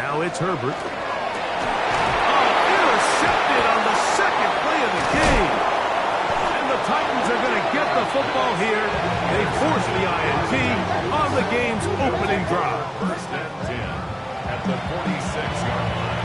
Now it's Herbert. Intercepted on the second play of the game. And the Titans are going to get the football here. They force the INT on the game's opening drive. First and 10 at the 46-yard line.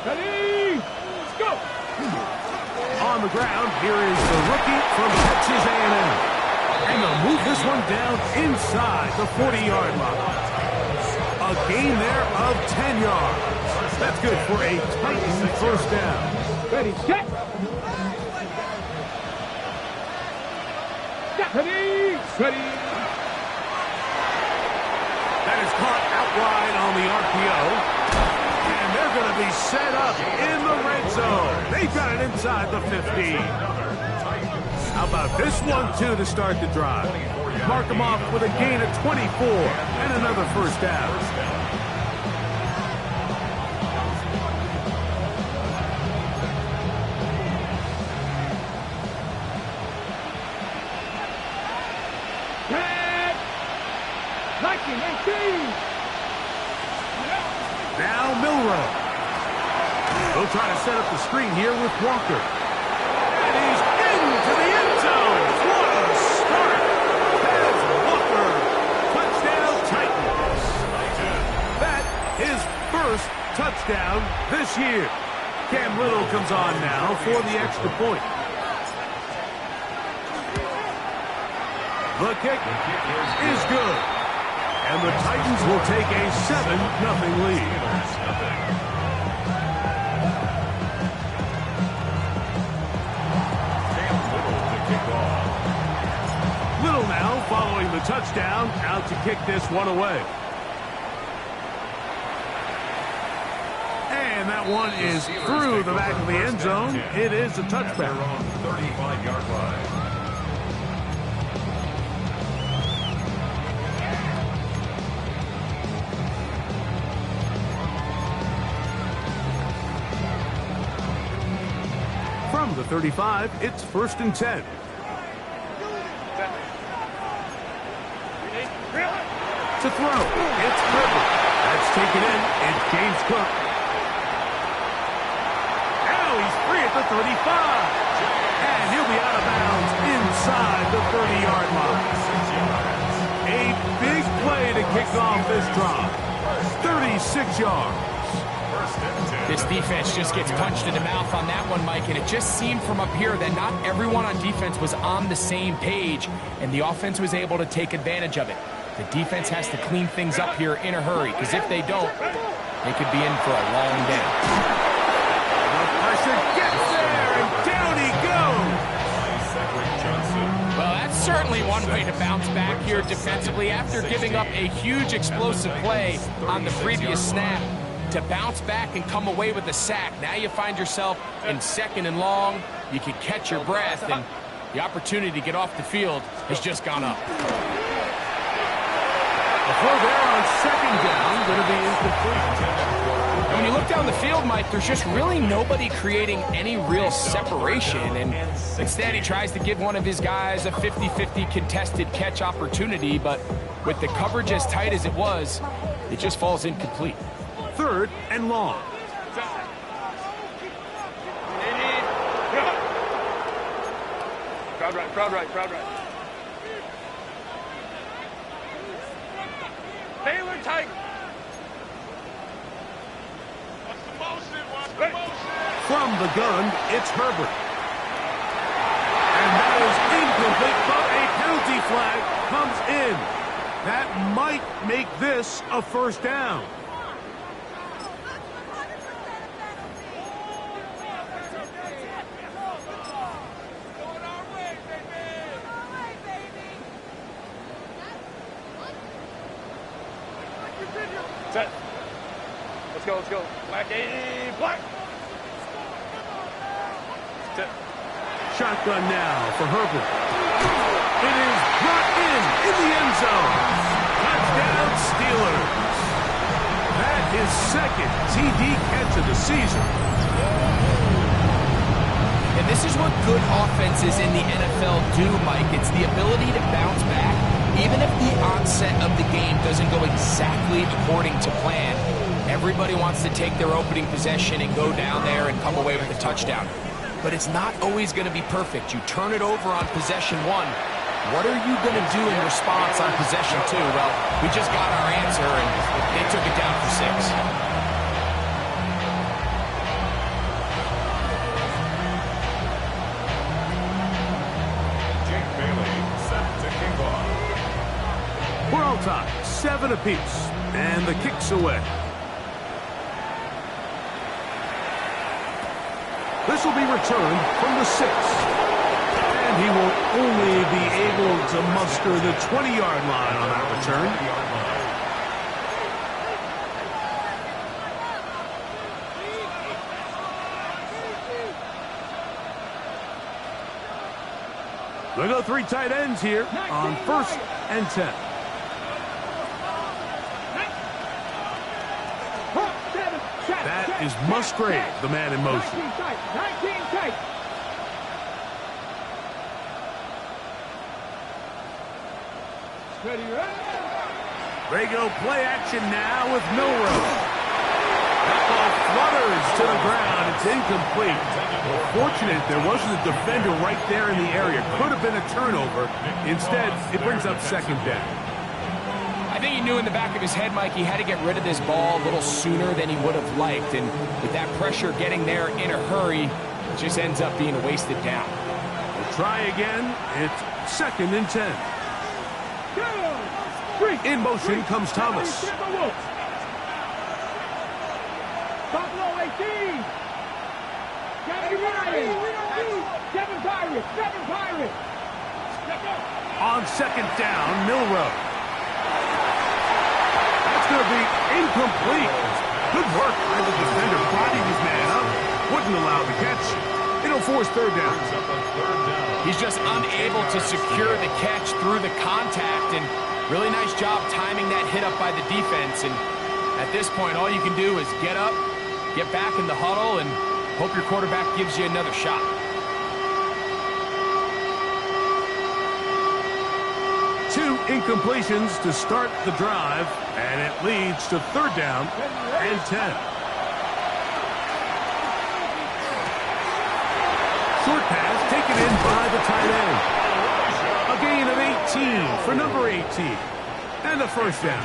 Ready? Let's go. On the ground, here is the rookie from Texas A&M. And they'll move this one down inside the 40-yard line. A gain there of 10 yards. That's good for a Titan first down. Ready, set. Ready, ready. That is caught out wide on the RPO. And they're going to be set up in the red zone. They've got it inside the 15. How about this one, too, to start the drive? Mark them off with a gain of 24 and another first down. Now Milrow. They'll try to set up the screen here with Walker. And he's into the end zone. What a start. That's Walker. Touchdown Titans. That is first touchdown this year. Cam Little comes on now for the extra point. The kick is good. And the Titans will take a 7-0 lead. Little now following the touchdown, out to kick this one away. And that one is through the back of the end zone. It is a touchback. On 35-yard line. From the 35, it's first and 10. To throw, it's Herbert. That's taken in. It's James Cook. Now he's free at the 35. And he'll be out of bounds inside the 30-yard line. A big play to kick off this drive. 36 yards. This defense just gets punched in the mouth on that one, Mike, and it just seemed from up here that not everyone on defense was on the same page, and the offense was able to take advantage of it. The defense has to clean things up here in a hurry, because if they don't, they could be in for a long day. The pressure gets there, and down he goes. Well, that's certainly one way to bounce back here defensively after giving up a huge explosive play on the previous snap. To bounce back and come away with a sack. Now you find yourself in second and long. You can catch your breath, and the opportunity to get off the field has just gone up. Before they're on second down, going to be incomplete. When you look down the field, Mike, there's just really nobody creating any real separation, and instead he tries to give one of his guys a 50-50 contested catch opportunity, but with the coverage as tight as it was, it just falls incomplete. Third and long. Crowd right, crowd right, crowd right. Taylor tight. What's the motion? What's the motion? From the gun, it's Herbert. And that is incomplete, but a penalty flag comes in. That might make this a first down. Set. Let's go, let's go. Black, black. Set. Shotgun now for Herbert. It is brought in the end zone. second TD catch of the season. And this is what good offenses in the NFL do, Mike. It's the ability to bounce back, even if the onset of the game doesn't go exactly according to plan. Everybody wants to take their opening possession and go down there and come away with a touchdown. But it's not always going to be perfect. You turn it over on possession one. What are you going to do in response on possession two? Well, we just got our answer, and they took it down for 6. We're on top, 7 apiece, and the kick's away. This will be returned from the 6. And he will only be able to muster the 20-yard line on that return. They go 3 tight ends here on 1st and 10. That is Musgrave, the man in motion. 19 tight. Ready. They go play action now with Milroe. That ball flutters to the ground. It's incomplete. Well, fortunate there wasn't a defender right there in the area. Could have been a turnover. Instead, it brings up 2nd down. I think he knew in the back of his head, Mike, he had to get rid of this ball a little sooner than he would have liked. And with that pressure getting there in a hurry, it just ends up being a wasted down. We'll try again. It's 2nd and 10. In motion comes Thomas. Buffalo 18. Seven Pirates. On 2nd down, Milroe. That's going to be incomplete. Good work by the defender, prodding his man up. Wouldn't allow the catch. It'll force 3rd down. He's just unable to secure the catch through the contact, and really nice job timing that hit up by the defense. And at this point, all you can do is get up, get back in the huddle, and hope your quarterback gives you another shot. Two incompletions to start the drive, and it leads to 3rd down and 10. Short pass taken in by the tight end. A gain of 18 for number 18. And a 1st down.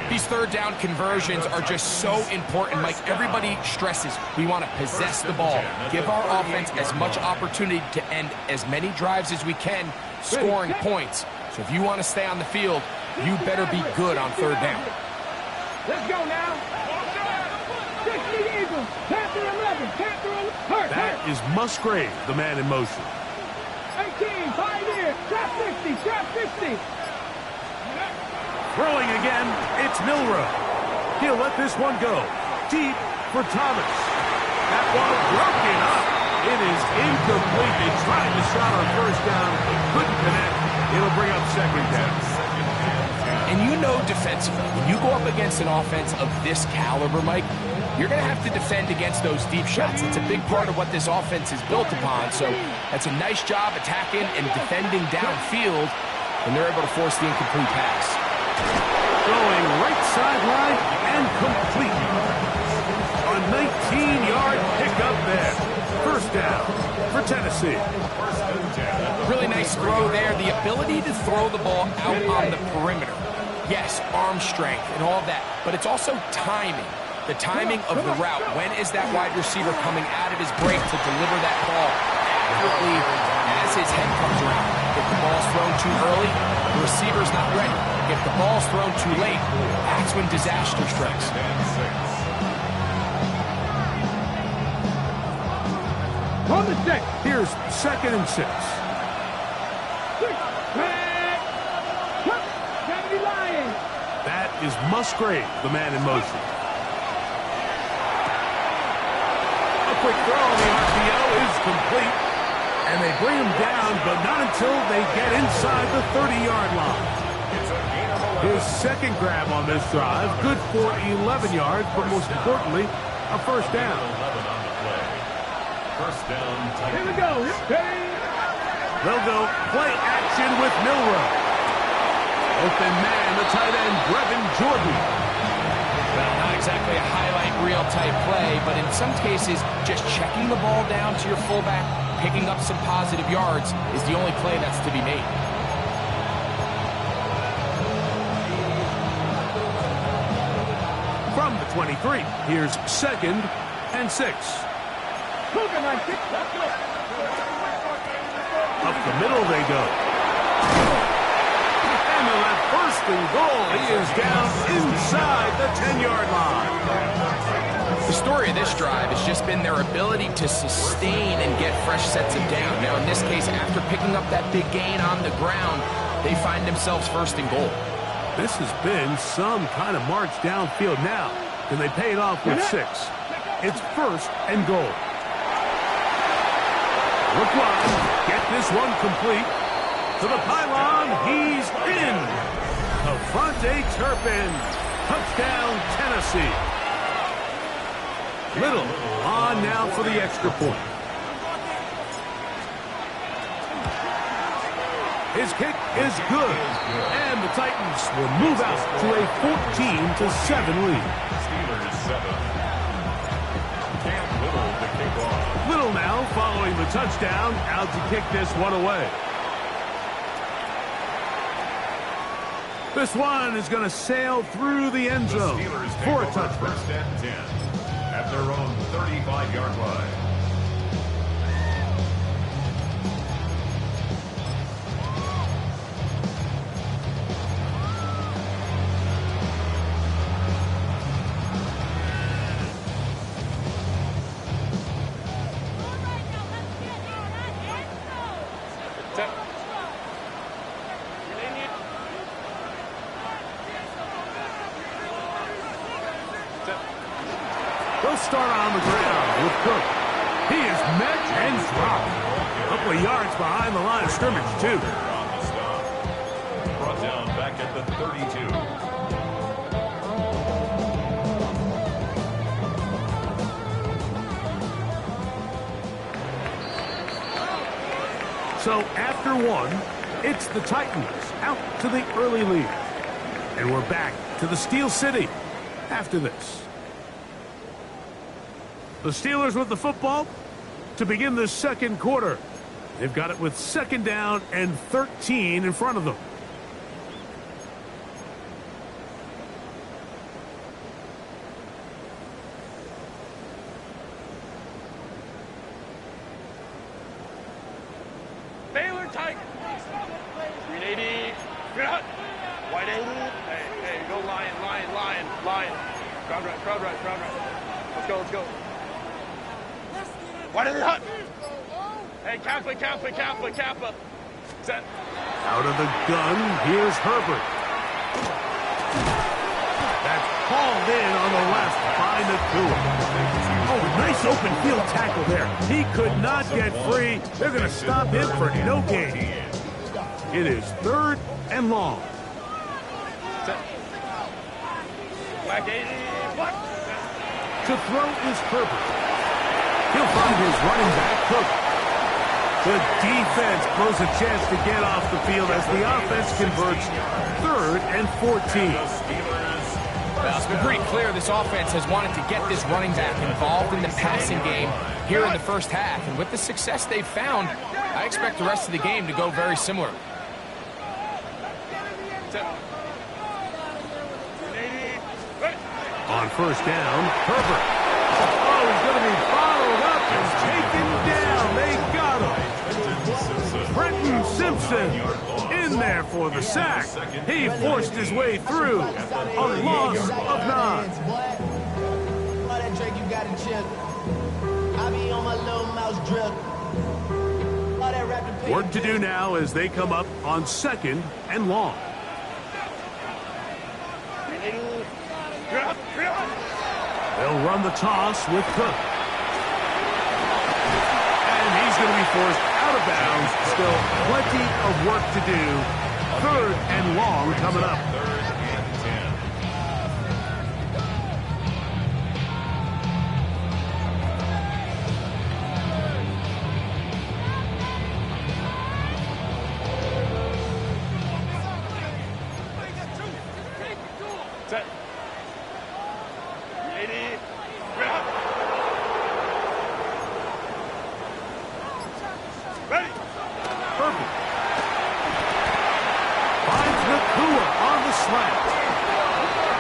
These 3rd down conversions are just so important, Mike. Everybody stresses we want to possess the ball, give our offense as much opportunity to end as many drives as we can, scoring points. So if you want to stay on the field, you better be good on 3rd down. Let's go now. 60 Eagles. Panther 11. That is Musgrave, the man in motion. 18. Pioneer. Trap 60. Throwing again, it's Milroe. He'll let this one go. Deep for Thomas. That ball broken up. It is incomplete. They tried the shot on 1st down. Couldn't connect. It'll bring up 2nd down. And you know defensively, when you go up against an offense of this caliber, Mike, you're going to have to defend against those deep shots. It's a big part of what this offense is built upon. So that's a nice job attacking and defending downfield, and they're able to force the incomplete pass. Going right sideline and complete. A 19-yard pickup there. 1st down for Tennessee. Really nice throw there. The ability to throw the ball out on the perimeter. Yes, arm strength and all that, but it's also timing. The timing of the route. When is that wide receiver coming out of his break to deliver that ball accurately as his head comes around? If the ball's thrown too early, the receiver's not ready. If the ball's thrown too late, that's when disaster strikes. On the stick. Here's 2nd and 6. That is Musgrave, the man in motion. A quick throw on the RPO is complete. And they bring him down, but not until they get inside the 30-yard line. His second grab on this drive, good for 11 yards, but most importantly, a first down. 11 on the play. First down. Here we go. They'll go play action with Milroe. Open man, the tight end, Brevin Jordan. Well, not exactly a highlight reel type play, but in some cases, just checking the ball down to your fullback, picking up some positive yards is the only play that's to be made. From the 23, here's 2nd and 6. Up the middle they go. And they'll have first and goal. He is down inside the 10-yard line. The story of this drive has just been their ability to sustain and get fresh sets of down. Now, in this case, after picking up that big gain on the ground, they find themselves first and goal. This has been some kind of march downfield now, and they pay it off with 6. It's first and goal. Look wide, get this one complete. To the pylon, he's in. Avante Turpin, touchdown Tennessee. Little on now for the extra point. His kick is good, and the Titans will move out to a 14-7 lead. Steelers 7. Cam Little to kick off. Little now following the touchdown, out to kick this one away. This one is going to sail through the end zone for a touchdown. First and 10 at their own 35-yard line. They'll start on the ground with Cook. He is met and dropped. A couple of yards behind the line of scrimmage, too. On the stop. Brought down back at the 32. So after one, it's the Titans out to the early lead. And we're back to the Steel City after this. The Steelers with the football to begin the second quarter. They've got it with 2nd down and 13 in front of them. Baylor Titans. 380. White 80. Hey, go lion. Crowd right. Let's go. White 80 hut. Hey, Kappa. Set. Out of the gun, here's Herbert. That's hauled in on the left by Nakua. Oh, nice open field tackle there. He could not get free. They're going to stop him for no gain. It is 3rd and long. Set. Black 80. Black. To throw is Herbert. He'll find his running back, Cook. The defense blows a chance to get off the field as the offense converts 3rd and 14. Well, it's been pretty clear this offense has wanted to get this running back involved in the passing game here in the first half. And with the success they've found, I expect the rest of the game to go very similar. On first down, Herbert. Oh, he's going to be followed up and taken down. They got him. Brenton Simpson in there for the sack. He forced his way through. A loss of 9. Work to do now as they come up on 2nd and long. They'll run the toss with Cook. And he's going to be forced out of bounds. Still plenty of work to do. 3rd and long coming up. Set. Ready. Grab. Ready. Perfect. Finds Nakua on the slant.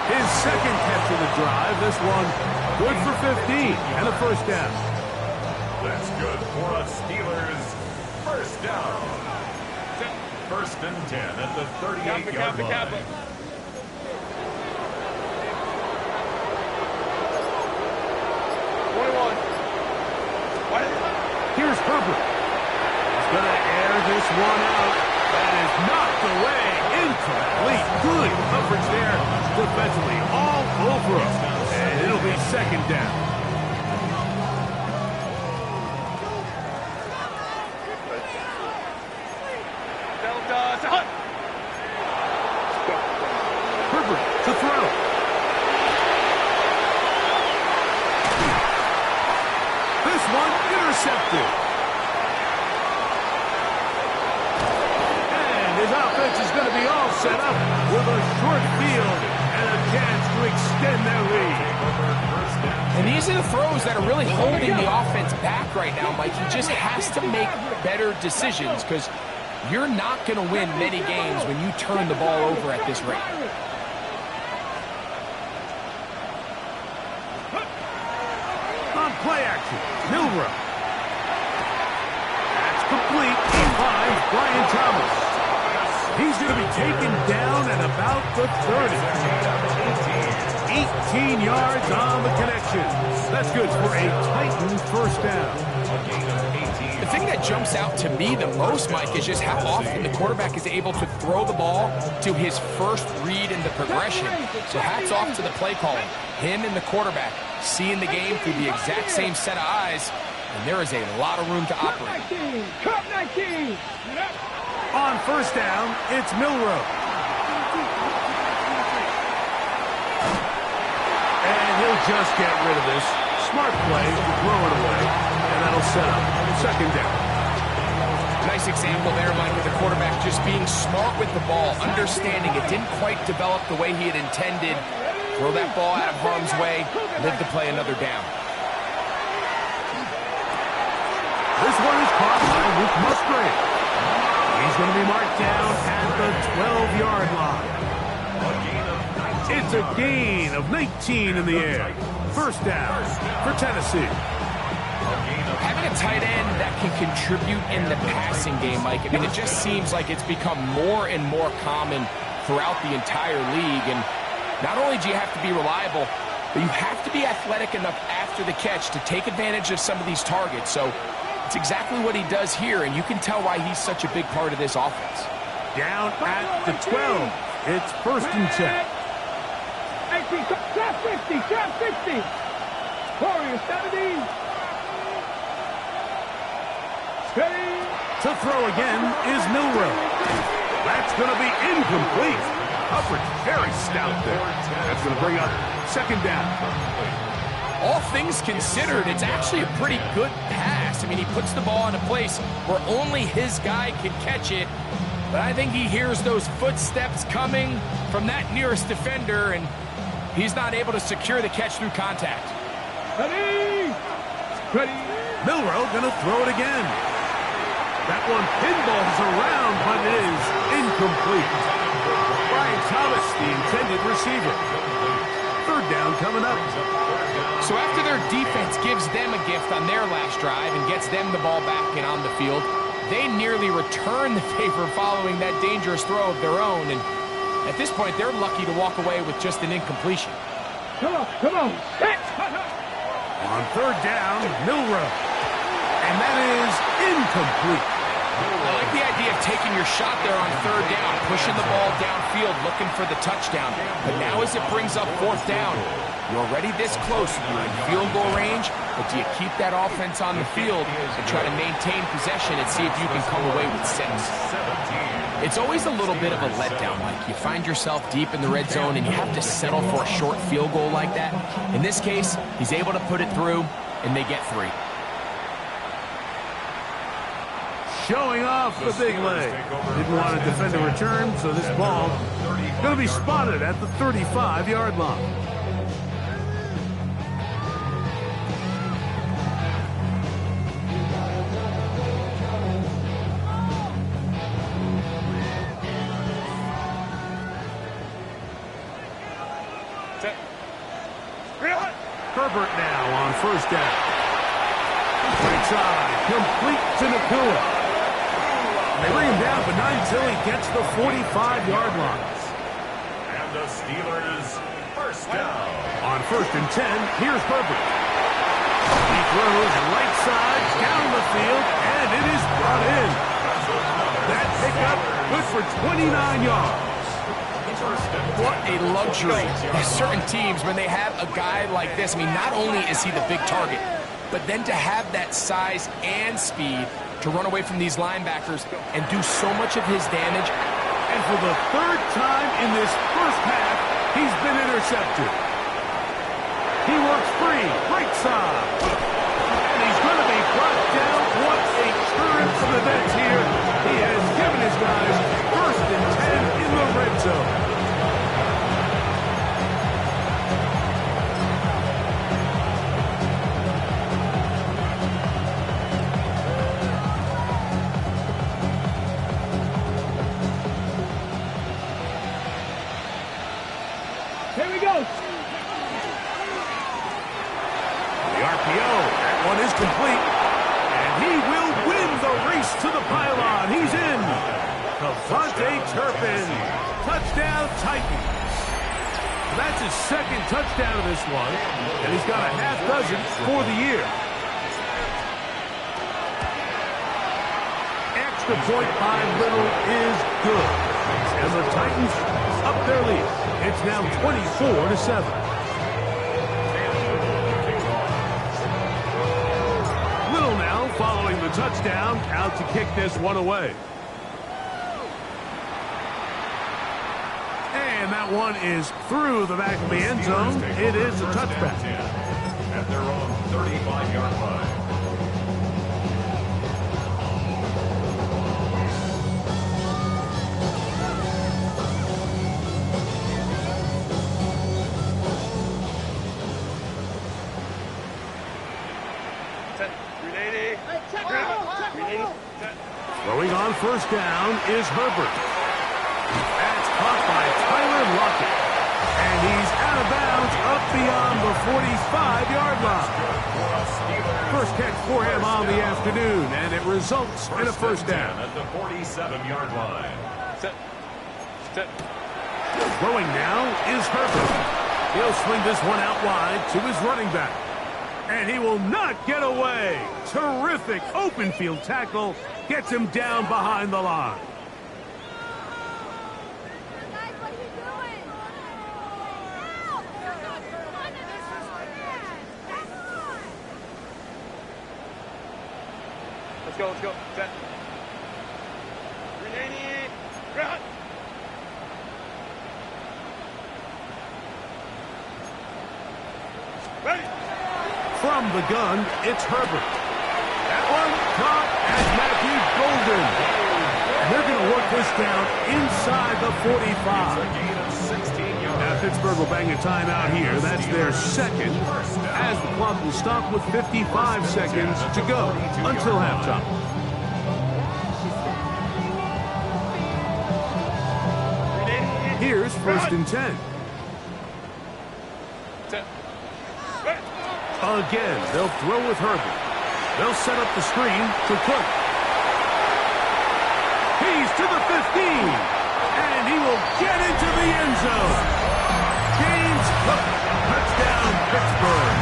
His second catch of the drive. This one good for 15 and a first down. That's good for a Steelers first down. First and 10 at the 38-yard line. 21. Here's Herbert. He's going to air this one out. That is knocked away. Incomplete. Good coverage there. Defensively all over him. And it'll be second down. Herbert to throw. This one intercepted. And his offense is going to be all set up with a short field and a chance to extend their lead. And these are the throws that are really holding the offense back right now, Mike. He just has to make better decisions because you're not going to win many games when you turn the ball over at this rate. On play action, Milrow. That's complete. He finds Brian Thomas. He's going to be taken down at about the 30. 18 yards on the connection. That's good for a Titan first down. The thing that jumps out to me the most, Mike, is just how often the quarterback is able to throw the ball to his first read in the progression. So hats off to the play calling. Him and the quarterback seeing the game through the exact same set of eyes, and there is a lot of room to operate. On first down, it's Milrow. And he'll just get rid of this. Smart play to throw it away, and that'll set up second down. Nice example there, Mike, with the quarterback just being smart with the ball, understanding it didn't quite develop the way he had intended. Throw that ball out of harm's way, live to play another down. This one is caught by Luke Musgrave. He's going to be marked down at the 12-yard line. It's a gain of 19 in the air. First down for Tennessee. Having a tight end that can contribute in the passing game, Mike, I mean, it just seems like it's become more and more common throughout the entire league. And not only do you have to be reliable, but you have to be athletic enough after the catch to take advantage of some of these targets. So it's exactly what he does here, and you can tell why he's such a big part of this offense. Down at the 12. It's first and 10. Trap 50, trap 50. Warriors 70. Steady. To throw again is Milrow. That's going to be incomplete. Coverage very stout there. That's going to bring up second down. All things considered, it's actually a pretty good pass. I mean, he puts the ball in a place where only his guy can catch it. But I think he hears those footsteps coming from that nearest defender, and he's not able to secure the catch through contact. Ready. Ready. Milrow going to throw it again. That one pinballs around, but it is incomplete. Brian Thomas, the intended receiver. Third down coming up. So after their defense gives them a gift on their last drive and gets them the ball back and on the field, they nearly return the favor following that dangerous throw of their own. And at this point, they're lucky to walk away with just an incompletion. Come on, come on. On third down, Milrow. And that is incomplete. I like the idea of taking your shot there on third down, pushing the ball downfield, looking for the touchdown. But now as it brings up fourth down, you're already this close. You're in field goal range, but do you keep that offense on the field and try to maintain possession and see if you can come away with 6? It's always a little bit of a letdown, Mike. You find yourself deep in the red zone and you have to settle for a short field goal like that. In this case, he's able to put it through, and they get 3. showing off the big leg. Didn't want to defend a return, so this ball going to be spotted at the 35-yard line. Herbert now on first down. Right side, complete to Nakua. They bring him down, but not until he gets the 45-yard line. And the Steelers first down. On first and 10, here's Herbert. He throws right side, down the field, and it is brought in. That pickup, good for 29 yards. What a luxury. There's certain teams, when they have a guy like this, I mean, not only is he the big target, but then to have that size and speed to run away from these linebackers and do so much of his damage. And for the third time in this first half, he's been intercepted. He works free, right side. And he's going to be brought down. What a turn of events here. He has given his guys first and 10 in the red zone. Here we go. The RPO, that one is complete. And he will win the race to the pylon. He's in. Devontae Turpin. Touchdown Titans. That's his second touchdown of this one. And he's got a half dozen for the year. Extra point by Little is good. And the Titans up their lead. It's now 24-7. Little now following the touchdown, out to kick this one away. And that one is through the back of the end zone. It is a touchback. At their own 35-yard line. Throwing on first down is Herbert. That's caught by Tyler Lockett. And he's out of bounds up beyond the 45-yard line. First catch for him on the afternoon, and it results in a first down. At the 47-yard line. Throwing now is Herbert. He'll swing this one out wide to his running back. And he will not get away. Terrific open field tackle. Gets him down behind the line. Let's go, let's go. Set. 380. Run. Ready. From the gun, it's Herbert. That one caught as Matthew Golden. And they're going to work this down inside the 45. Now Pittsburgh will bang a timeout here. That's their second, as the clock will stop with 55 seconds to go until halftime. Here's first and 10. Again, they'll throw with Herbert. They'll set up the screen to Cook. He's to the 15, and he will get into the end zone. James Cook, touchdown Pittsburgh.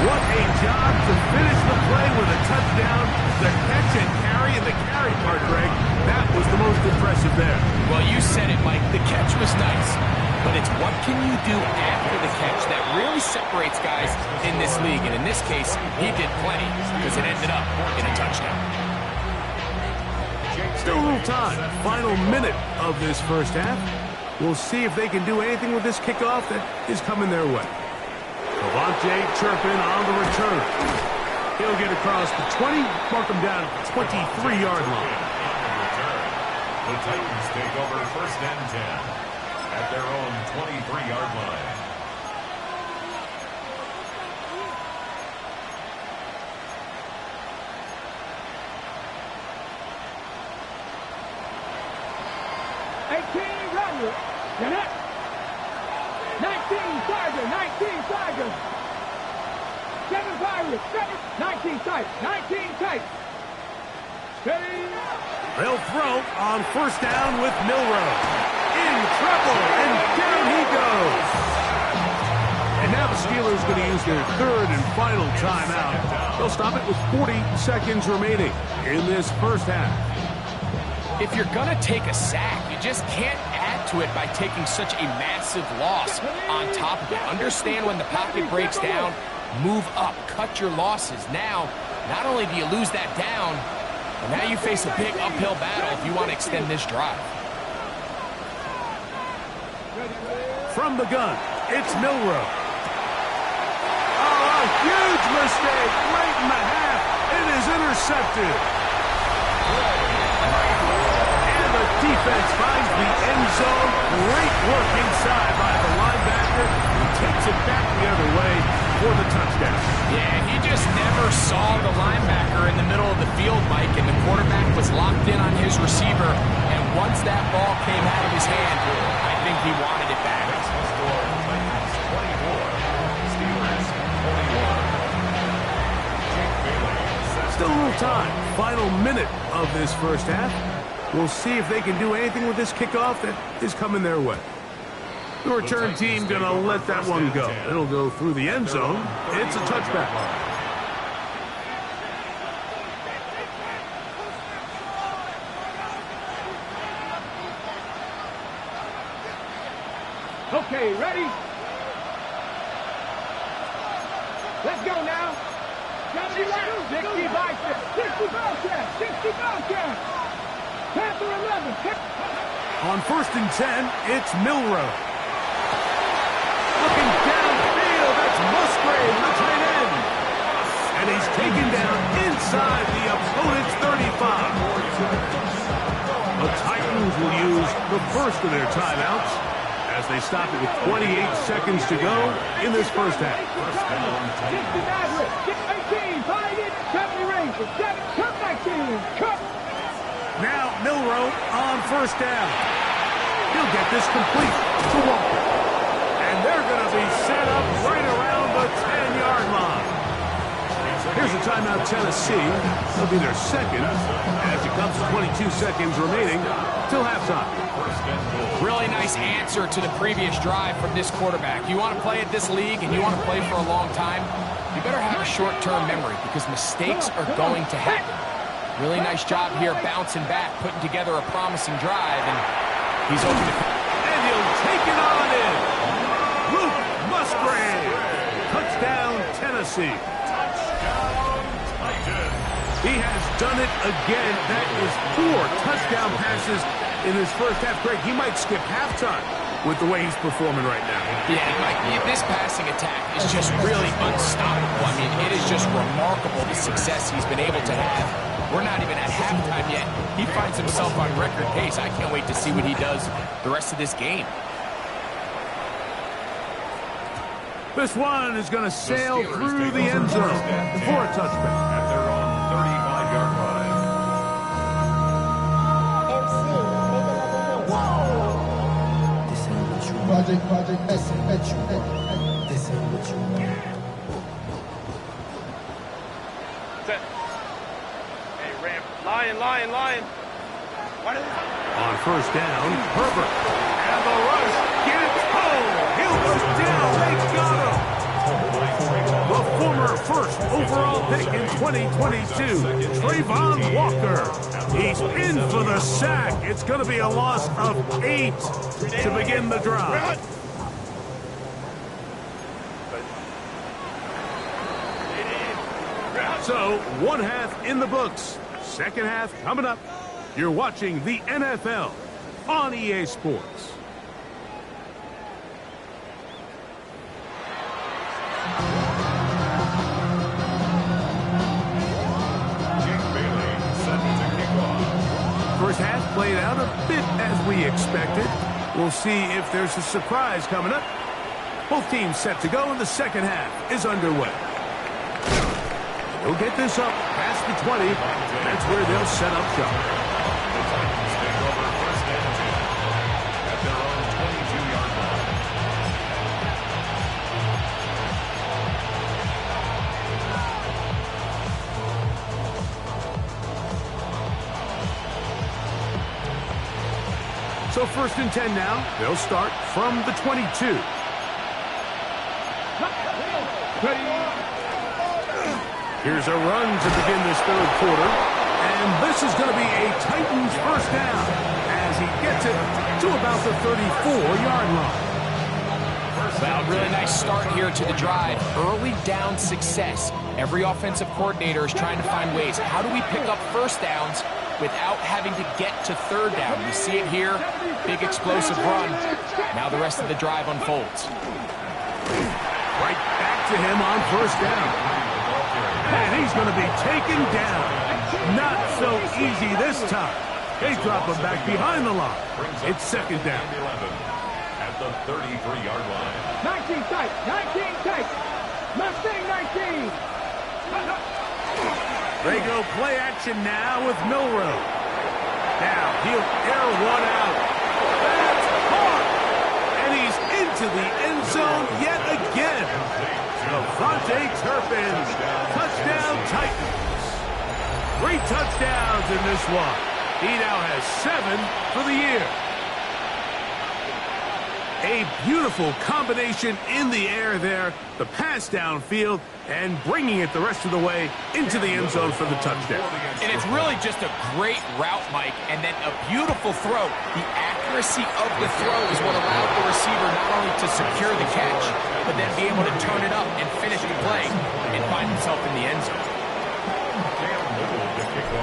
What a job to finish the play with a touchdown. The catch and carry, and the carry part, Greg, that was the most impressive there. Well, you said it, Mike. The catch was nice. But it's what can you do after the catch that really separates guys in this league. And in this case, he did plenty because it ended up in a touchdown. Still a little time. Final minute of this first half. We'll see if they can do anything with this kickoff that is coming their way. Devontae Turpin on the return. He'll get across the 20, mark him down at the 23-yard line. The Titans take over 1st and 10 at their own 23-yard line. Get it? 19 Tiger, 19 Tiger. 7 Pirates, 19 tight, 19 tight. Steady. They'll throw on 1st down with Milroe. In trouble, and down he goes. And now the Steelers going to use their 3rd and final timeout. They'll stop it with 40 seconds remaining in this 1st half. If you're going to take a sack, you just can't add to it by taking such a massive loss on top of it. Understand when the pocket breaks down, move up, cut your losses. Now, not only do you lose that down, but now you face a big uphill battle if you want to extend this drive. From the gun, it's Milroe. Oh, a huge mistake late in the half. It is intercepted. Defense finds the end zone. Great work inside by the linebacker. He takes it back the other way for the touchdown. Yeah, he just never saw the linebacker in the middle of the field, Mike, and the quarterback was locked in on his receiver. And once that ball came out of his hand, I think he wanted it back. Still a little time. Final minute of this 1st half. We'll see if they can do anything with this kickoff that is coming their way. The return team going to let that one go. It'll go through the end zone. It's a touchback. Okay, ready? Let's go now. 60 bicep, 60 bicep, 60 bicep. Panther 11. On 1st and 10, it's Milroe. Looking downfield, that's Musgrave, the tight end. And he's taken down inside the opponent's 35. The Titans will use the first of their timeouts as they stop it with 28 seconds to go in this 1st half. 18, 70 rings, 7, cut 19, cut. Now Milroe on 1st down. He'll get this complete to Walker. And they're going to be set up right around the 10-yard line. Here's a timeout, Tennessee. It'll be their 2nd as it comes to 22 seconds remaining till halftime. Really nice answer to the previous drive from this quarterback. You want to play at this league and you want to play for a long time, you better have a short-term memory because mistakes are going to happen. Really nice job here bouncing back, putting together a promising drive, and he's open to... And he'll take it on in. Luke Musgrave. Touchdown, Tennessee. He has done it again. That is 4 touchdown passes in his 1st half. Greg, he might skip halftime with the way he's performing right now. Yeah, Mike, this passing attack is just really unstoppable. I mean, it is just remarkable the success he's been able to have. We're not even at halftime yet. He finds himself on record pace. I can't wait to see what he does the rest of this game. This one is going to sail through the end zone for a touchback. At their own 35-yard line. Project, this ain't what you Set. Hey, Ram. Lion. What is it? On 1st down, Herbert. And the rush gets home. He'll go down. They got him. The former 1st overall pick in 2022, Trayvon Walker. He's in for the sack. It's going to be a loss of 8 to begin the drive. So, 1 half in the books. 2nd half coming up. You're watching the NFL on EA Sports. out a bit as we expected. We'll see if there's a surprise coming up. Both teams set to go, and the second half is underway. They'll get this up past the 20. That's where they'll set up shop. The Titans take over first and 10 at their own 22-yard line. So first and 10 now. They'll start from the 22. Here's a run to begin this third quarter. And this is going to be a Titans first down as he gets it to about the 34-yard line. Well, really nice start here to the drive. Early down success. Every offensive coordinator is trying to find ways. How do we pick up first downs without having to get to third down? We see it here. Big explosive run. Now the rest of the drive unfolds. Right back to him on first down. And he's going to be taken down. Not so easy this time. They drop him back behind the line. It's second down. 11 at the 33-yard line. 19 tight, 19 tight. Mustang 19. They go play action now with Milrow. Now he'll air one out. That's caught. And he's into the end zone yet again. Devontae Turpin. Touchdown Titans. 3 touchdowns in this one. He now has 7 for the year. A beautiful combination in the air there. The pass downfield and bringing it the rest of the way into the end zone for the touchdown. And it's really just a great route, Mike, and then a beautiful throw. The accuracy of the throw is what allowed the receiver not only to secure the catch, but then be able to turn it up and finish the play and find himself in the end zone.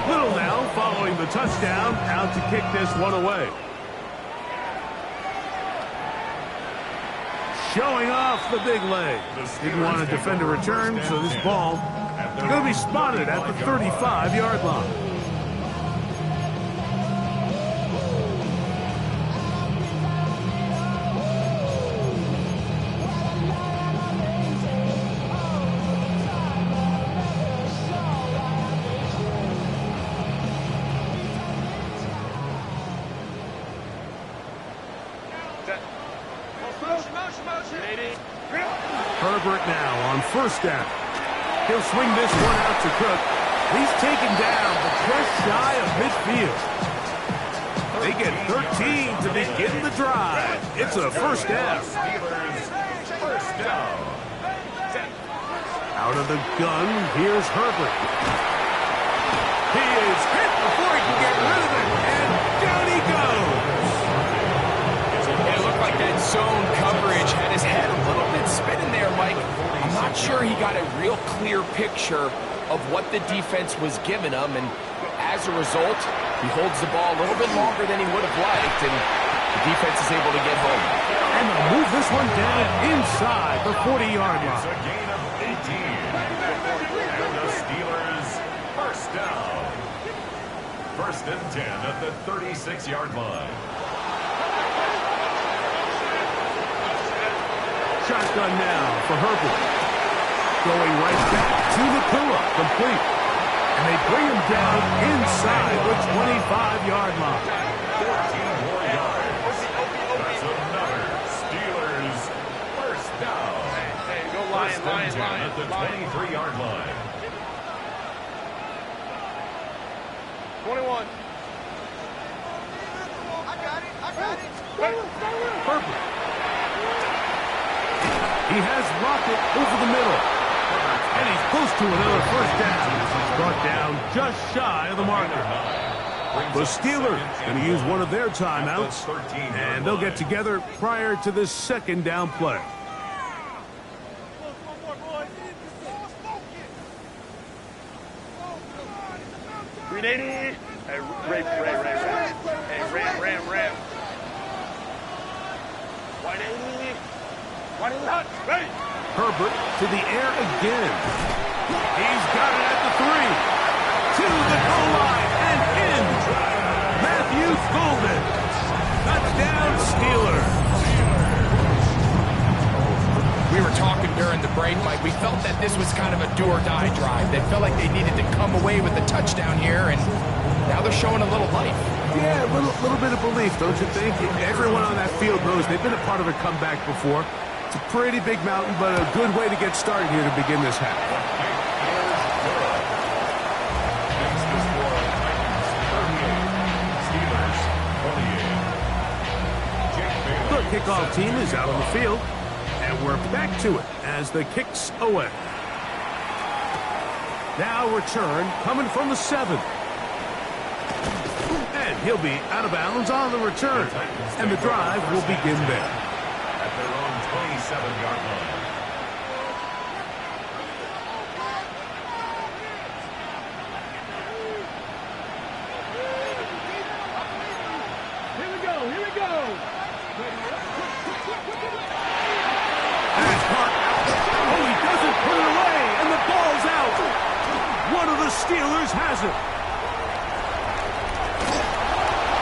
Little now following the touchdown, out to kick this one away. Showing off the big leg. Didn't want to defend a return, so this ball is going to be spotted at the 35-yard line. Herbert now on first down. He'll swing this one out to Cook. He's taken down, but just shy of midfield. They get 13 to begin the drive. It's a first down. First down. Out of the gun, here's Herbert. He is hit before he can get rid of it, and down he goes. It looked like that zone coverage had his head a little bit spinning there, Mike. I'm not sure he got a real clear picture of what the defense was giving him, and as a result, he holds the ball a little bit longer than he would have liked, and the defense is able to get home. And they'll move this one down inside the 40-yard It's line. a gain of 18. And the Steelers first down. First and 10 at the 36-yard line. Shotgun now for Herbert. Going right back to the Nakua, complete. And they bring him down inside the 25-yard line. 14 more yards. That's another Steelers first down. Hey, go Lion, First Lion, and 10 Lion, at the Lion. 23-yard line. 21. Herbert. He has Rocket over the middle. And he's close to another first down. He's brought down just shy of the marker. The Steelers going to use one of their timeouts, and they'll get together prior to this second down play. Hey, Ray. Hey, Ram. 180. 180. Ray. Herbert to the air again. He's got it at the 3. To the goal line and in. Matthew Golden right, Mike? We felt that this was kind of a do-or-die drive. They felt like they needed to come away with a touchdown here, and now they're showing a little life. Yeah, a little bit of belief, don't you think? Everyone on that field knows they've been a part of a comeback before. It's a pretty big mountain, but a good way to get started here to begin this half. The kickoff team is out on the field, and we're back to it as the kick's away. Now return coming from the 7. And he'll be out of bounds on the return, and the drive will begin there. At their own 27-yard line. Here we go, here we go. And it's caught out. Oh, he doesn't put it away, and the ball's out. One of the Steelers has it.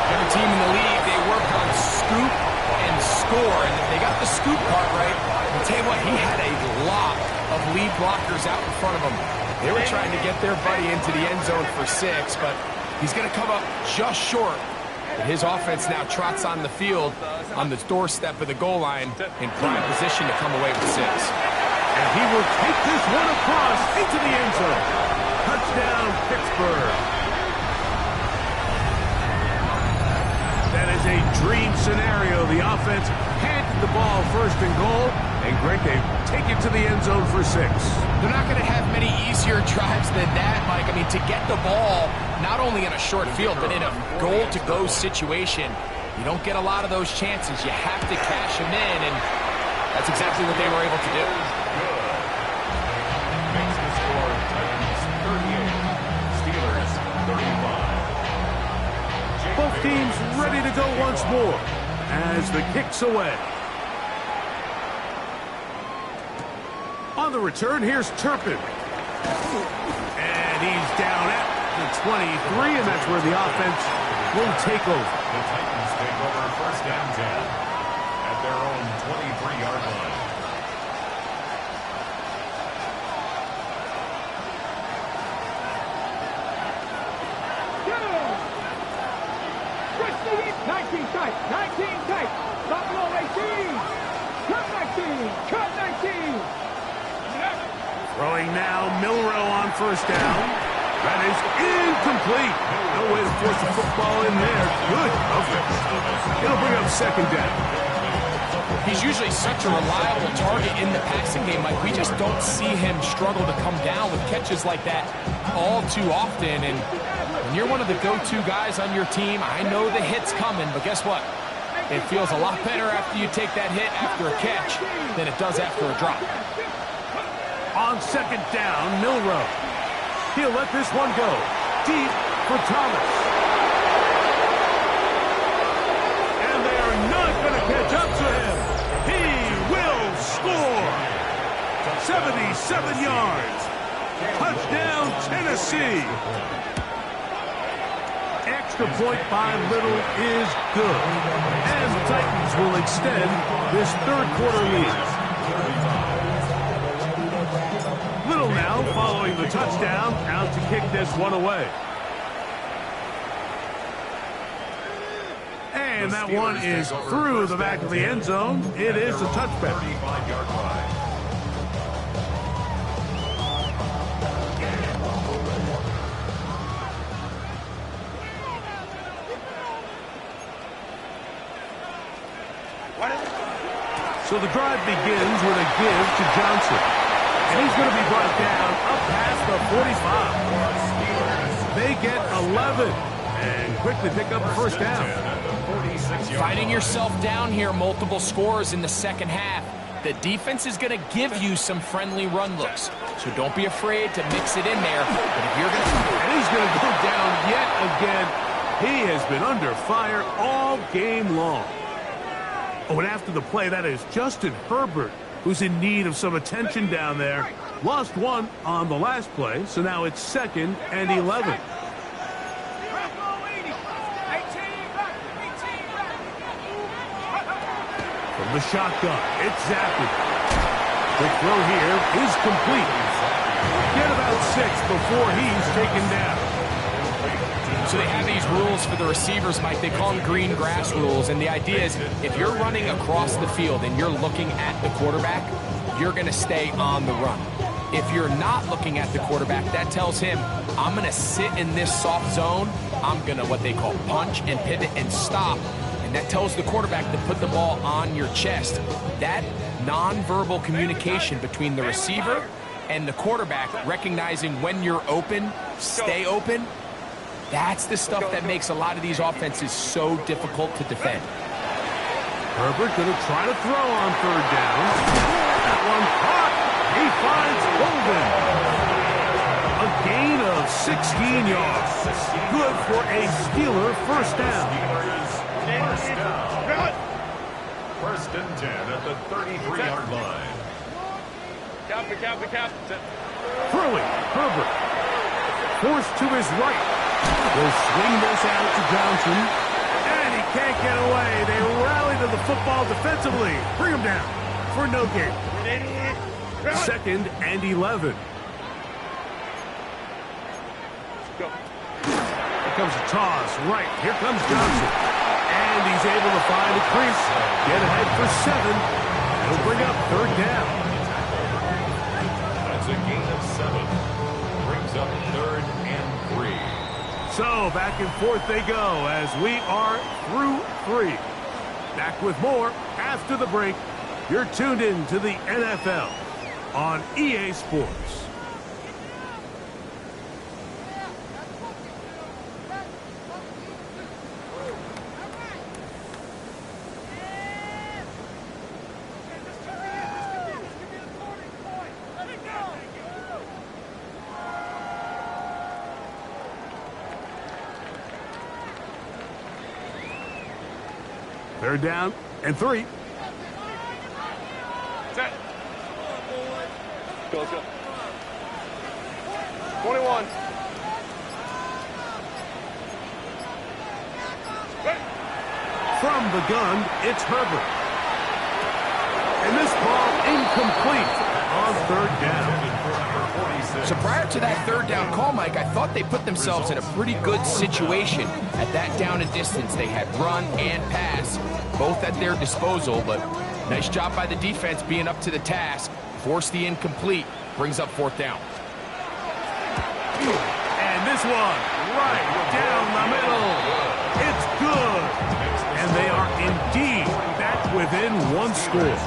Every team in the league, they work on scoop and score, and they got the scoop part right. I'll tell you what, he had a lot of lead blockers out in front of him. They were trying to get their buddy into the end zone for 6, but he's going to come up just short. But his offense now trots on the field on the doorstep of the goal line in prime position to come away with 6. And he will take this one across into the end zone. Touchdown, Pittsburgh. That is a dream scenario. The offense handed the ball first and goal, and Greg, they take it to the end zone for 6. They're not going to have many easier drives than that, Mike. I mean, to get the ball, not only in a short field, but in a goal-to-go situation, you don't get a lot of those chances. You have to cash them in, and that's exactly what they were able to do. Makes the score Titans 38, Steelers 35. Both teams ready to go once more as the kick's away. On the return, here's Turpin. And he's down at the 23, and that's where the offense will take over. The Titans take over first and 10 at their own 23-yard line. Go! Switch the 19 tight, 19 tight. Buffalo 18. Cut 19, cut 19. Throwing now, Milrow on first down. That is incomplete. No way to force the football in there. Good coverage. It'll bring up second down. He's usually such a reliable target in the passing game. Like, we just don't see him struggle to come down with catches like that all too often. And when you're one of the go-to guys on your team, I know the hit's coming, but guess what? It feels a lot better after you take that hit after a catch than it does after a drop. On second down, Milrow. He'll let this one go. Deep for Thomas. And they are not going to catch up to him. He will score. 77 yards. Touchdown, Tennessee. Extra point by Little is good. And the Titans will extend this third quarter lead. Little now following the touchdown, out to kick this one away. And that one is through the back of the end zone. It is a touchback. 35-yard line. So the drive begins with a give to Johnson. And he's going to be brought down up past the 45. They get 11 and quickly pick up a first down. Finding yourself down here, multiple scores in the second half. The defense is going to give you some friendly run looks. So don't be afraid to mix it in there. But if you're going to... And he's going to go down yet again. He has been under fire all game long. Oh, and after the play, that is Justin Herbert, who's in need of some attention down there. Lost one on the last play, so now it's 2nd and 11. From the shotgun, it's Zappi. Quick throw here is complete. Get about 6 before he's taken down. So they have these rules for the receivers, Mike. They call them green grass rules. And the idea is if you're running across the field and you're looking at the quarterback, you're going to stay on the run. If you're not looking at the quarterback, that tells him, I'm going to sit in this soft zone. I'm going to what they call punch and pivot and stop. And that tells the quarterback to put the ball on your chest. That nonverbal communication between the receiver and the quarterback, recognizing when you're open, stay open, that's the stuff that makes a lot of these offenses so difficult to defend. Herbert going to try to throw on 3rd down. That one caught. He finds Golden. A gain of 16 yards. Good for a Steeler first down. First down. First and 10 at the 33-yard line. Cap. Throwing, Herbert. Forced to his right. Will swing this out to Johnson. And he can't get away. They rally to the football defensively. Bring him down for no gain. 2nd and 11. Go. Here comes a toss. Right. Here comes Johnson. And he's able to find a crease. Get ahead for 7. It'll bring up 3rd down. That's a gain of 7. Brings up 3rd and 3. So back and forth they go as we are through 3. Back with more after the break. You're tuned in to the NFL on EA Sports. Third down and 3. Set. Let's go. 21. From the gun, it's Herbert. And this ball incomplete on 3rd down. So prior to that 3rd down call, Mike, I thought they put themselves in a pretty good situation at that down and distance. They had run and pass, both at their disposal, but nice job by the defense being up to the task. Forced the incomplete, brings up 4th down. And this one, right down the middle. It's good. And they are indeed back within 1 score.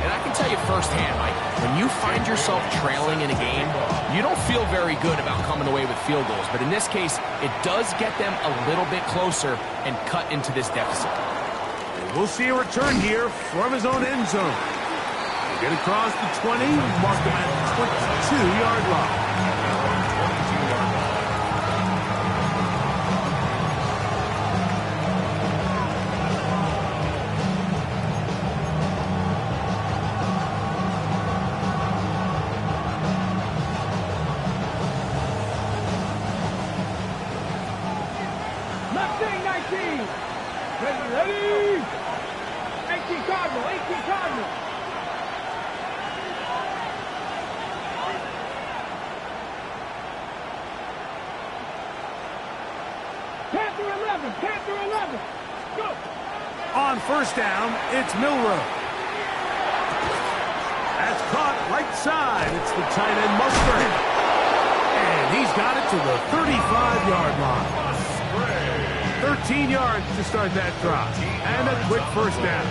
And I can tell you firsthand, Mike, when you find yourself trailing in a game, you don't feel very good about coming away with field goals. But in this case, it does get them a little bit closer and cut into this deficit. We'll see a return here from his own end zone. Get across the 20, mark him at the 22-yard line. Left wing, 19. Ready. 18 Cardinal, 18 Cardinal. Panther 11. Go. On first down, it's Milrow. That's caught right side. It's the tight end Mustard. And he's got it to the 35-yard line. 13 yards to start that drive. And a quick first down.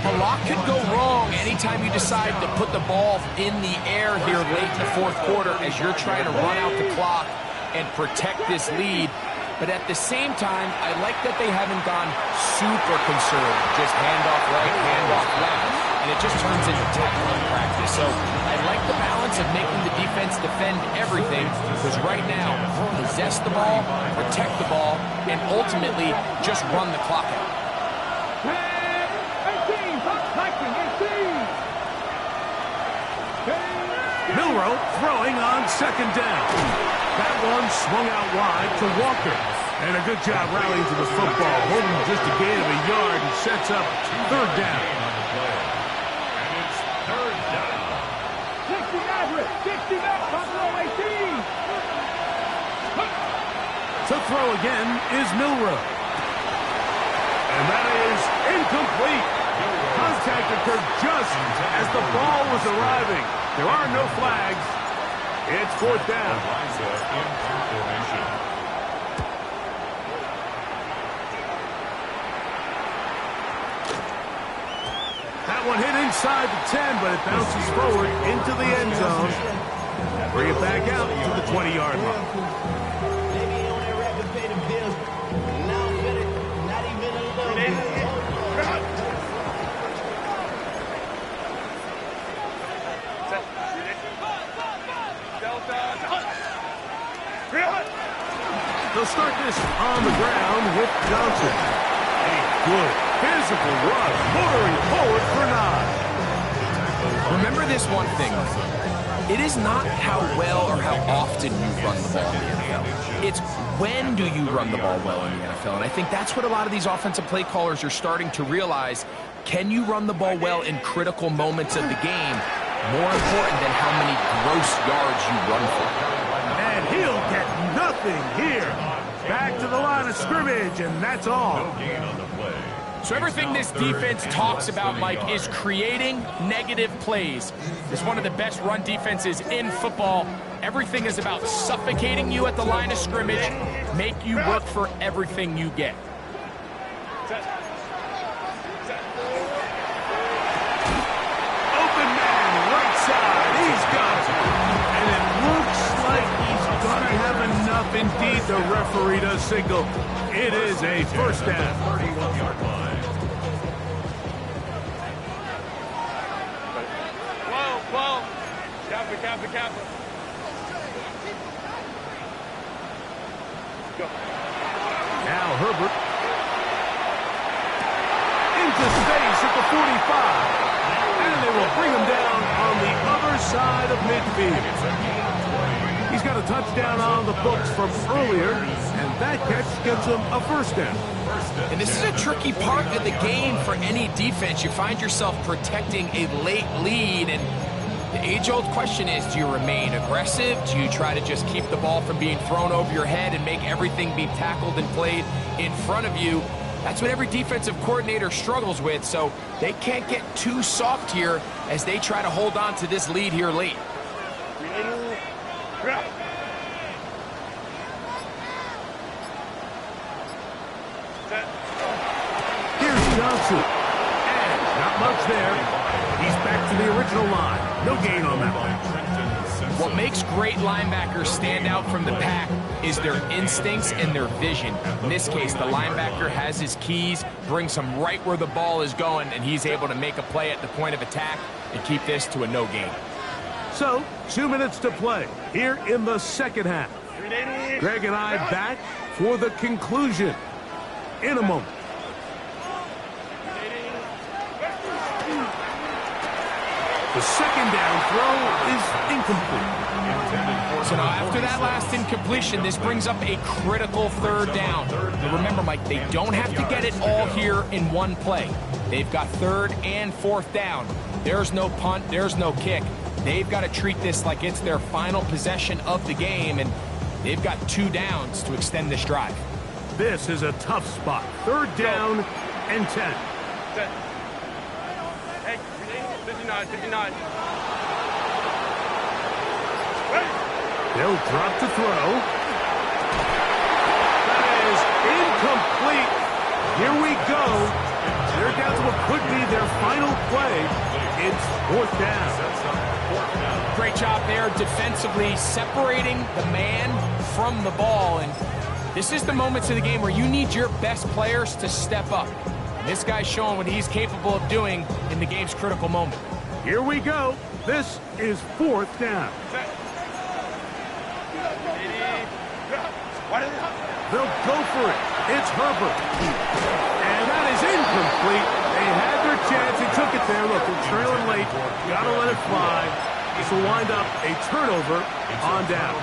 A lot could go wrong anytime you decide to put the ball in the air here late in the 4th quarter as you're trying to run out the clock and protect this lead. But at the same time, I like that they haven't gone super conservative. Just handoff right, handoff left. And it just turns into tackling practice. So I like the balance of making the defense defend everything. Because right now, possess the ball, protect the ball, and ultimately just run the clock out. 18, 18. Milrow throwing on 2nd down. That one swung out wide to Walker. And a good job rallying to the football. Holding just a gain of a yard and sets up 3rd down. And it's Nazareth. 60 back. Buffalo 18. To throw again is Milrow. And that is incomplete. Contact occurred just as the ball was arriving. There are no flags. It's fourth down. That one hit inside the 10, but it bounces forward into the end zone. Bring it back out to the 20-yard line. They'll start this on the ground with Johnson. A good physical rush, motoring forward for 9. Remember this one thing. It is not how well or how often you run the ball in the NFL. It's when do you run the ball well in the NFL. And I think that's what a lot of these offensive play callers are starting to realize. Can you run the ball well in critical moments of the game? More important than how many gross yards you run for. And he'll get nothing here. Back to the line of scrimmage, and that's all. So everything this defense talks about, Mike, is creating negative plays. It's one of the best run defenses in football. Everything is about suffocating you at the line of scrimmage, make you work for everything you get. Open man, right side. He's got it. And it looks like he's going to have enough. Indeed, the referee does signal. It is a first down. 31-yard line. Whoa. Kappa. Go. Now Herbert. Into space at the 45. And they will bring him down on the other side of midfield. He's got a touchdown on the books from earlier, and that catch gets him a first down. And this is a tricky part of the game for any defense. You find yourself protecting a late lead, and the age-old question is, do you remain aggressive? Do you try to just keep the ball from being thrown over your head and make everything be tackled and played in front of you? That's what every defensive coordinator struggles with, so they can't get too soft here as they try to hold on to this lead here late. Here's Johnson. And not much there. He's back to the original line. No gain on that one. What makes great linebackers stand out from the pack is their instincts and their vision. In this case, the linebacker has his keys, brings him right where the ball is going, and he's able to make a play at the point of attack and keep this to a no gain. So, 2 minutes to play here in the second half. Greg and I back for the conclusion in a moment. The second down throw is incomplete. So now after that last incompletion, this brings up a critical third down. But remember, Mike, they don't have to get it all here in one play. They've got third and fourth down. There's no punt, there's no kick. They've got to treat this like it's their final possession of the game, and they've got 2 downs to extend this drive. This is a tough spot. Third down and 10. Hey, 59. They'll drop to throw. That is incomplete. Here we go. They're down to what could be their final play. It's fourth down. Great job there defensively, separating the man from the ball. And this is the moments of the game where you need your best players to step up. And this guy's showing what he's capable of doing in the game's critical moment. Here we go. This is fourth down. They'll go for it. It's Herbert. And that is incomplete. They had their chance. They took it there. Look, they're trailing late. Got to let it fly. This will wind up a turnover on down.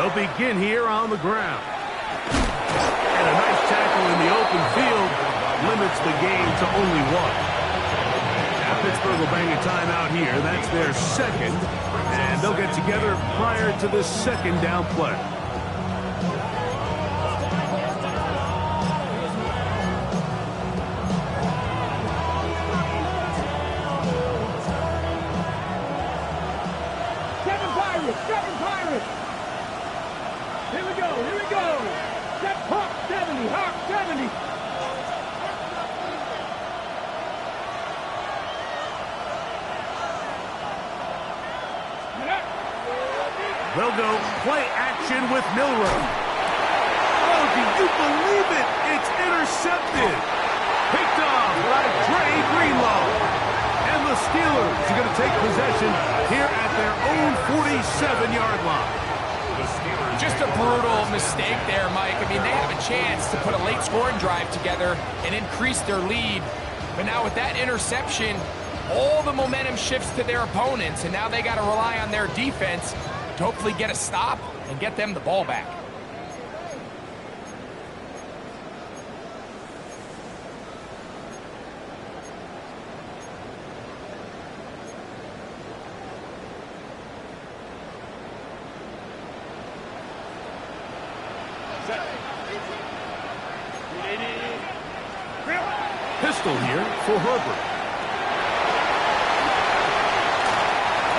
They'll begin here on the ground. And a nice tackle in the open field limits the game to only one. Now Pittsburgh will bang a timeout here. That's their second. And they'll get together prior to the second down play. Seven Pirates. Here we go. Hawk 70, Hawk 70. They'll go play action with Milroe. Oh, do you believe it? It's intercepted. Picked off by Dre Greenlaw. And the Steelers are going to take possession here at their own 47-yard line. Just a brutal mistake there, Mike. I mean, they have a chance to put a late scoring drive together and increase their lead. But now with that interception, all the momentum shifts to their opponents, and now they got to rely on their defense to hopefully get a stop and get them the ball back. Pistol here for Herbert.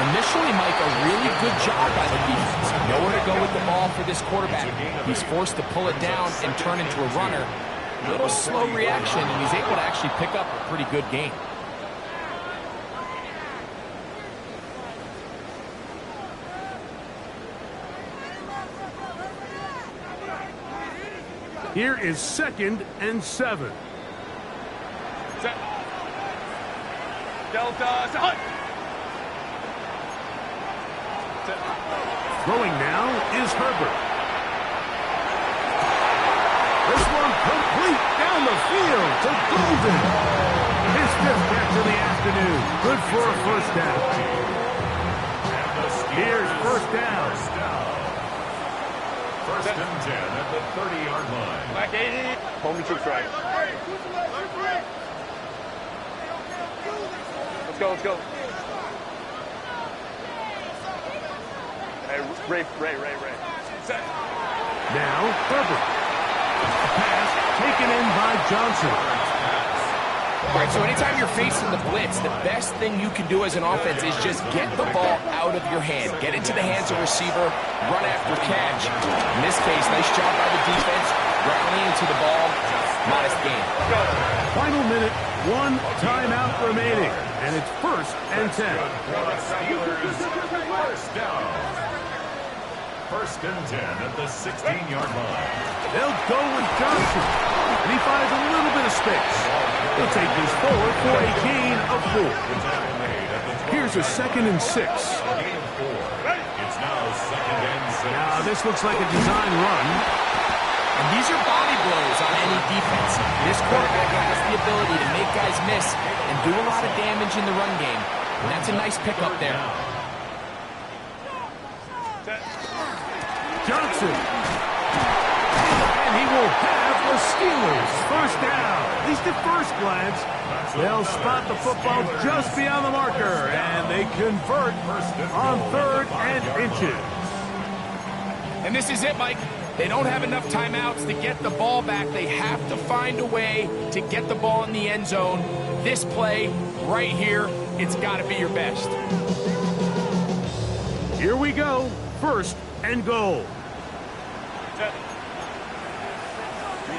Initially, Mike, a really good job by the defense. Nowhere to go with the ball for this quarterback. He's forced to pull it down and turn into a runner. A little slow reaction, and he's able to actually pick up a pretty good game. Here is 2nd and 7. Set. Delta. Set. Throwing now is Herbert. This one complete down the field to Golden. His 5th catch of the afternoon. Good for a first down. Here's first down. First and 10 at the 30-yard line. Back 80. Hold me troops right. Let's go. Hey, Ray. Set. Now Herbert. Pass taken in by Johnson. All right, so anytime you're facing the blitz, the best thing you can do as an offense is just get the ball out of your hand. Get into the hands of receiver, run after catch. In this case, nice job by the defense, rallying to the ball. Modest game. Final minute, 1 timeout remaining, and it's 1st and 10. Steelers, first down. First and 10 at the 16-yard line. They'll go with Johnson, and he finds a little bit of space. He'll take this forward for a gain of 4. Here's a 2nd and 6. It's now 2nd and 6. Now this looks like a design run. And these are body blows on any defense. This quarterback has the ability to make guys miss and do a lot of damage in the run game. And that's a nice pickup there. Johnson. And he will have the Steelers first down. At least at first glance, they'll spot the football just beyond the marker, and they convert on 3rd and inches. And this is it, Mike. They don't have enough timeouts to get the ball back. They have to find a way to get the ball in the end zone. This play right here, it's got to be your best. Here we go. 1st and goal. Set.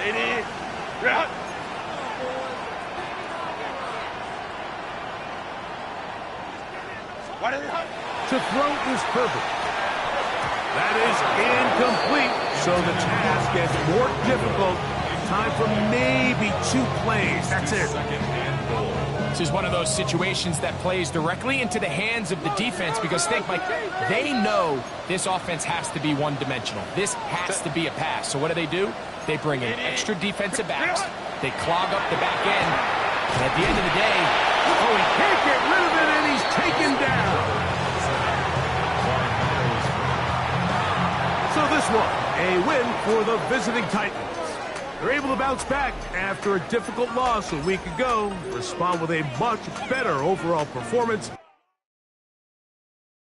80. Route. What is it? To throw is Herbert. That is incomplete, so the task gets more difficult. Time for maybe 2 plays. That's it. This is one of those situations that plays directly into the hands of the defense because think, Mike, they know this offense has to be one-dimensional. This has to be a pass. So what do? They bring in extra defensive backs. They clog up the back end. And at the end of the day, oh, he can't get rid of it, and he's taken down. So the one, a win for the visiting Titans. They're able to bounce back after a difficult loss a week ago, respond with a much better overall performance,